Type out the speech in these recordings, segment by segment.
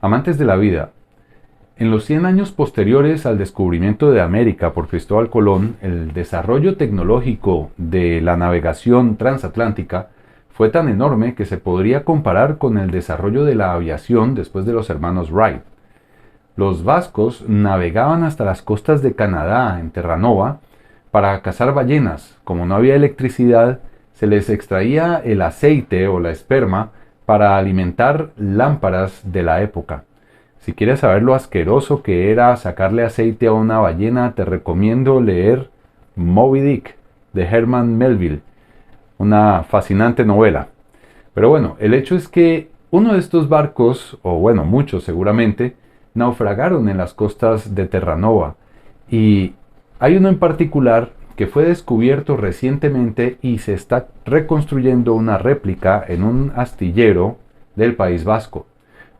Amantes de la vida, en los 100 años posteriores al descubrimiento de América por Cristóbal Colón, el desarrollo tecnológico de la navegación transatlántica fue tan enorme que se podría comparar con el desarrollo de la aviación después de los hermanos Wright. Los vascos navegaban hasta las costas de Canadá, en Terranova, para cazar ballenas. Como no había electricidad, se les extraía el aceite o la esperma para alimentar lámparas de la época. Si quieres saber lo asqueroso que era sacarle aceite a una ballena, te recomiendo leer Moby Dick de Herman Melville, una fascinante novela. Pero bueno, el hecho es que uno de estos barcos, o bueno, muchos seguramente, naufragaron en las costas de Terranova, y hay uno en particular que fue descubierto recientemente y se está reconstruyendo una réplica en un astillero del País Vasco.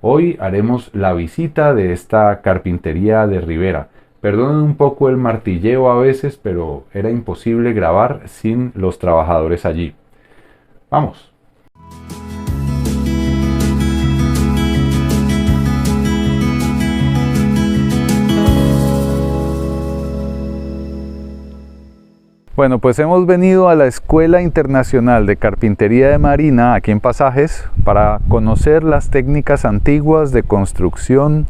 Hoy haremos la visita de esta carpintería de Rivera. Perdonen un poco el martilleo a veces, pero era imposible grabar sin los trabajadores allí. ¡Vamos! Bueno, pues hemos venido a la Escuela Internacional de Carpintería de Marina, aquí en Pasajes, para conocer las técnicas antiguas de construcción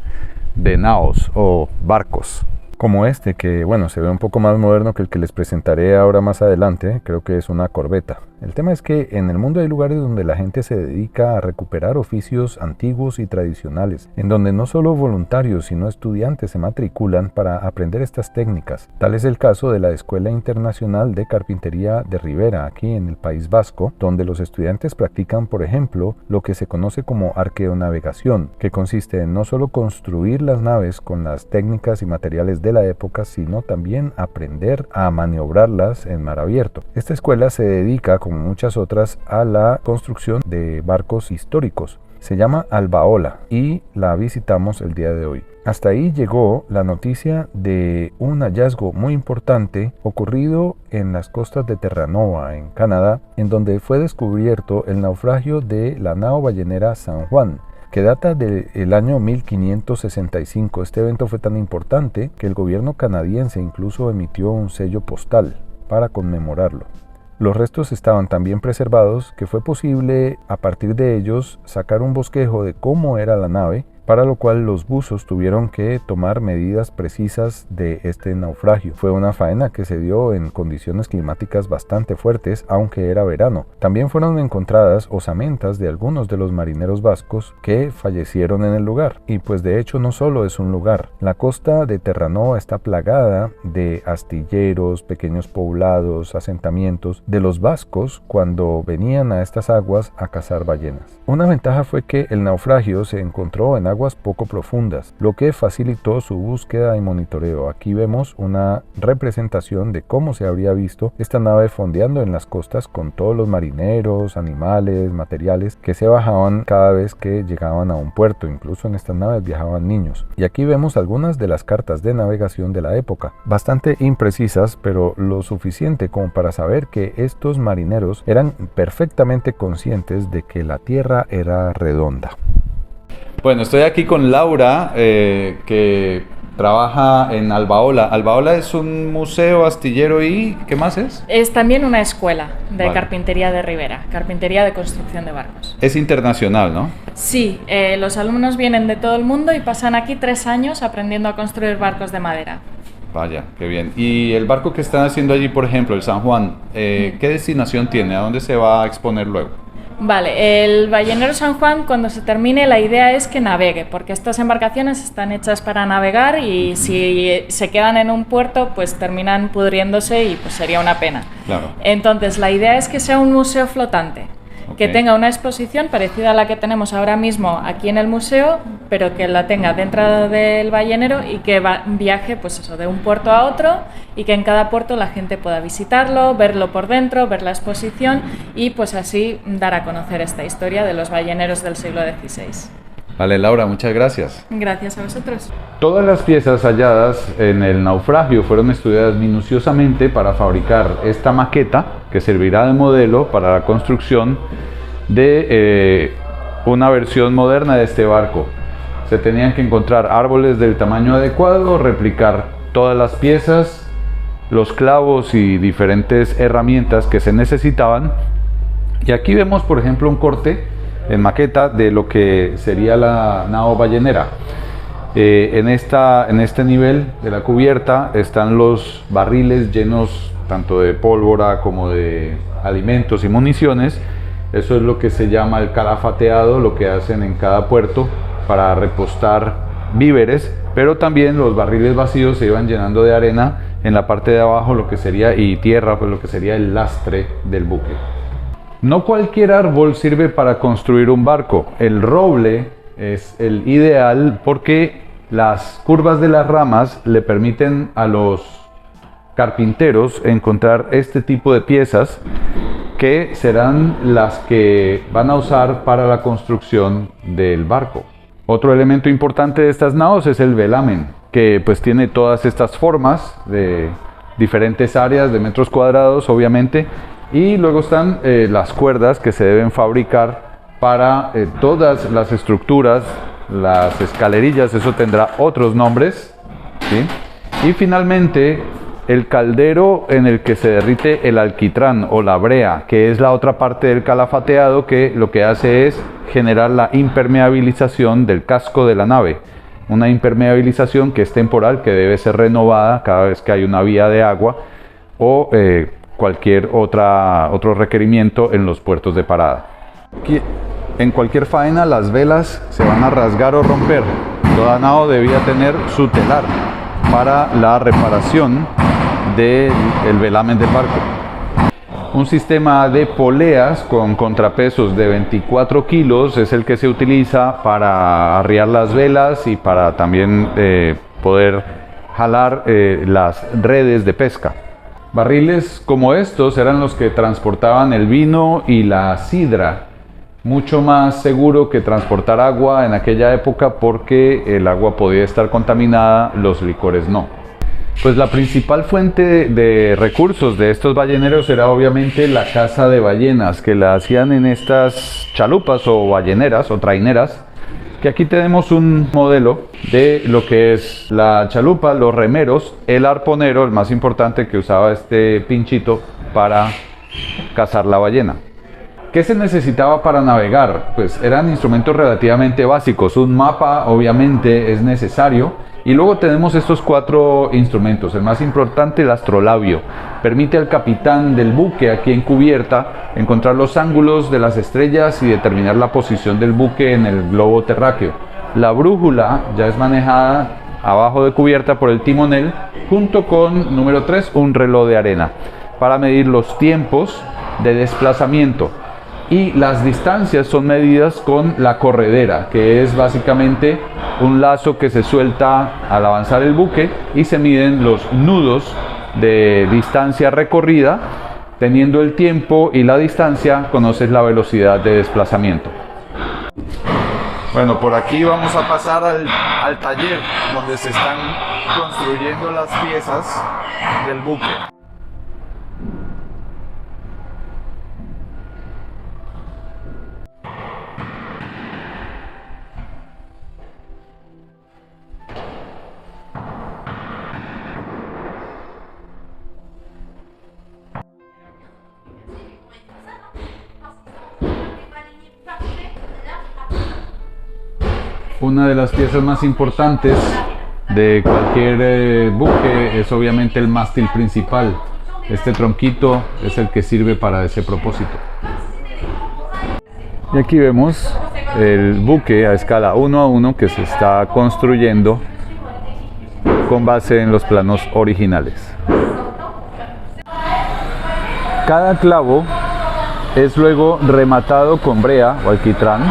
de naos o barcos. Como este, que bueno, se ve un poco más moderno que el que les presentaré ahora más adelante. Creo que es una corbeta. El tema es que en el mundo hay lugares donde la gente se dedica a recuperar oficios antiguos y tradicionales, en donde no solo voluntarios sino estudiantes se matriculan para aprender estas técnicas. Tal es el caso de la Escuela Internacional de Carpintería de Rivera, aquí en el País Vasco, donde los estudiantes practican, por ejemplo, lo que se conoce como arqueonavegación, que consiste en no solo construir las naves con las técnicas y materiales de la época, sino también aprender a maniobrarlas en mar abierto. Esta escuela se dedica, como muchas otras, a la construcción de barcos históricos. Se llama Albaola y la visitamos el día de hoy. Hasta ahí llegó la noticia de un hallazgo muy importante ocurrido en las costas de Terranova, en Canadá, en donde fue descubierto el naufragio de la nao ballenera San Juan, que data del año 1565. Este evento fue tan importante que el gobierno canadiense incluso emitió un sello postal para conmemorarlo. Los restos estaban tan bien preservados que fue posible a partir de ellos sacar un bosquejo de cómo era la nave, para lo cual los buzos tuvieron que tomar medidas precisas de este naufragio. Fue una faena que se dio en condiciones climáticas bastante fuertes, aunque era verano. También fueron encontradas osamentas de algunos de los marineros vascos que fallecieron en el lugar. Y pues de hecho no solo es un lugar. La costa de Terranova está plagada de astilleros, pequeños poblados, asentamientos de los vascos cuando venían a estas aguas a cazar ballenas. Una ventaja fue que el naufragio se encontró en aguas poco profundas, lo que facilitó su búsqueda y monitoreo. Aquí vemos una representación de cómo se habría visto esta nave fondeando en las costas con todos los marineros, animales, materiales que se bajaban cada vez que llegaban a un puerto. Incluso en estas naves viajaban niños. Y aquí vemos algunas de las cartas de navegación de la época, bastante imprecisas, pero lo suficiente como para saber que estos marineros eran perfectamente conscientes de que la tierra era redonda. Bueno, estoy aquí con Laura, que trabaja en Albaola. Albaola es un museo astillero y ¿qué más es? Es también una escuela de carpintería de Rivera, carpintería de construcción de barcos. Es internacional, ¿no? Sí, los alumnos vienen de todo el mundo y pasan aquí 3 años aprendiendo a construir barcos de madera. Vaya, qué bien. ¿Y el barco que están haciendo allí, por ejemplo, el San Juan, qué destinación tiene? ¿A dónde se va a exponer luego? Vale, el ballenero San Juan, cuando se termine, la idea es que navegue, porque estas embarcaciones están hechas para navegar y si se quedan en un puerto, pues terminan pudriéndose y pues sería una pena. Claro. Entonces, la idea es que sea un museo flotante, que tenga una exposición parecida a la que tenemos ahora mismo aquí en el museo, pero que la tenga dentro del ballenero y que viaje pues eso, de un puerto a otro, y que en cada puerto la gente pueda visitarlo, verlo por dentro, ver la exposición y pues así dar a conocer esta historia de los balleneros del siglo XVI. Vale, Laura, muchas gracias. Gracias a vosotros. Todas las piezas halladas en el naufragio fueron estudiadas minuciosamente para fabricar esta maqueta que servirá de modelo para la construcción de una versión moderna de este barco. Se tenían que encontrar árboles del tamaño adecuado, replicar todas las piezas, los clavos y diferentes herramientas que se necesitaban. Y aquí vemos, por ejemplo, un corte en maqueta de lo que sería la nao ballenera. En este nivel de la cubierta están los barriles llenos tanto de pólvora como de alimentos y municiones. Eso es lo que se llama el calafateado, lo que hacen en cada puerto para repostar víveres, pero también los barriles vacíos se iban llenando de arena en la parte de abajo, lo que sería, y tierra, pues lo que sería el lastre del buque. No cualquier árbol sirve para construir un barco. El roble es el ideal porque las curvas de las ramas le permiten a los carpinteros encontrar este tipo de piezas que serán las que van a usar para la construcción del barco. Otro elemento importante de estas naos es el velamen, que pues tiene todas estas formas de diferentes áreas de metros cuadrados, obviamente, y luego están las cuerdas que se deben fabricar para todas las estructuras, las escalerillas, eso tendrá otros nombres, ¿sí? Y finalmente el caldero en el que se derrite el alquitrán o la brea, que es la otra parte del calafateado, que lo que hace es generar la impermeabilización del casco de la nave. Una impermeabilización que es temporal, que debe ser renovada cada vez que hay una vía de agua o cualquier otro requerimiento en los puertos de parada. Aquí, en cualquier faena, las velas se van a rasgar o romper. Toda nao debía tener su telar para la reparación del velamen del barco. Un sistema de poleas con contrapesos de 24 kilos es el que se utiliza para arriar las velas y para también poder jalar las redes de pesca. Barriles como estos eran los que transportaban el vino y la sidra. Mucho más seguro que transportar agua en aquella época porque el agua podía estar contaminada, los licores no. Pues la principal fuente de recursos de estos balleneros era obviamente la caza de ballenas, que la hacían en estas chalupas o balleneras o traineras, que aquí tenemos un modelo de lo que es la chalupa, los remeros, el arponero, el más importante, que usaba este pinchito para cazar la ballena. ¿Qué se necesitaba para navegar? Pues eran instrumentos relativamente básicos. Un mapa obviamente es necesario. Y luego tenemos estos 4 instrumentos. El más importante, el astrolabio. Permite al capitán del buque aquí en cubierta encontrar los ángulos de las estrellas y determinar la posición del buque en el globo terráqueo. La brújula ya es manejada abajo de cubierta por el timonel, junto con, número 3, un reloj de arena para medir los tiempos de desplazamiento. Y las distancias son medidas con la corredera, que es básicamente un lazo que se suelta al avanzar el buque y se miden los nudos de distancia recorrida. Teniendo el tiempo y la distancia, conoces la velocidad de desplazamiento. Bueno, por aquí vamos a pasar al taller donde se están construyendo las piezas del buque. Una de las piezas más importantes de cualquier buque es obviamente el mástil principal. Este tronquito es el que sirve para ese propósito. Y aquí vemos el buque a escala 1:1 que se está construyendo con base en los planos originales. Cada clavo es luego rematado con brea o alquitrán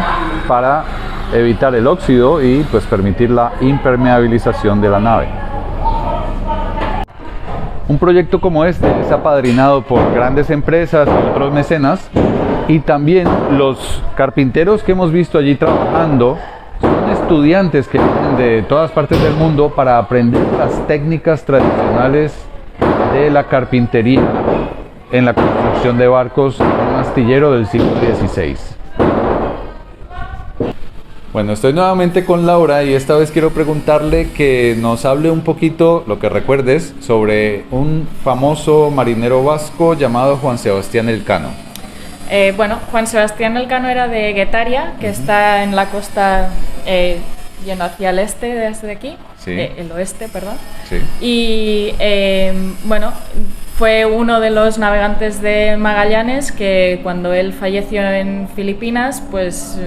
para evitar el óxido y pues permitir la impermeabilización de la nave. Un proyecto como este es apadrinado por grandes empresas y otros mecenas, y también los carpinteros que hemos visto allí trabajando son estudiantes que vienen de todas partes del mundo para aprender las técnicas tradicionales de la carpintería en la construcción de barcos en un astillero del siglo XVI. Bueno, estoy nuevamente con Laura y esta vez quiero preguntarle que nos hable un poquito, lo que recuerdes, sobre un famoso marinero vasco llamado Juan Sebastián Elcano. Bueno, Juan Sebastián Elcano era de Guetaria, que está en la costa yendo hacia el este desde aquí, Sí. El oeste, perdón. Sí. Y bueno, fue uno de los navegantes de Magallanes que cuando él falleció en Filipinas, pues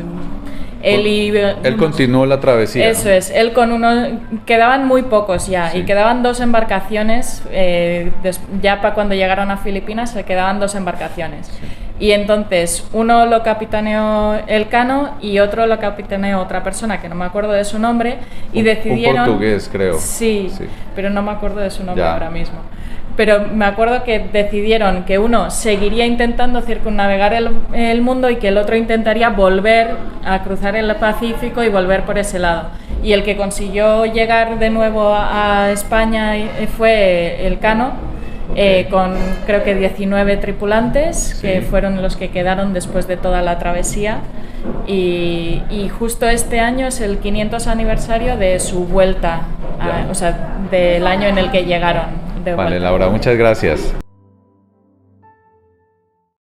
Él continuó la travesía. Eso es, él con uno, quedaban muy pocos ya, Sí. y quedaban 2 embarcaciones, ya para cuando llegaron a Filipinas se quedaban 2 embarcaciones. Sí. Y entonces uno lo capitaneó Elcano y otro lo capitaneó otra persona que no me acuerdo de su nombre y decidieron... Un portugués, creo. Sí, Sí. pero no me acuerdo de su nombre Ya. ahora mismo. Pero me acuerdo que decidieron que uno seguiría intentando circunnavegar el mundo y que el otro intentaría volver a cruzar el Pacífico y volver por ese lado. Y el que consiguió llegar de nuevo a España fue Elcano, Ok. con creo que 19 tripulantes, Sí. que fueron los que quedaron después de toda la travesía. Y justo este año es el 500 aniversario de su vuelta, Ya. o sea, del año en el que llegaron. De Vale, vuelta. Laura, muchas gracias.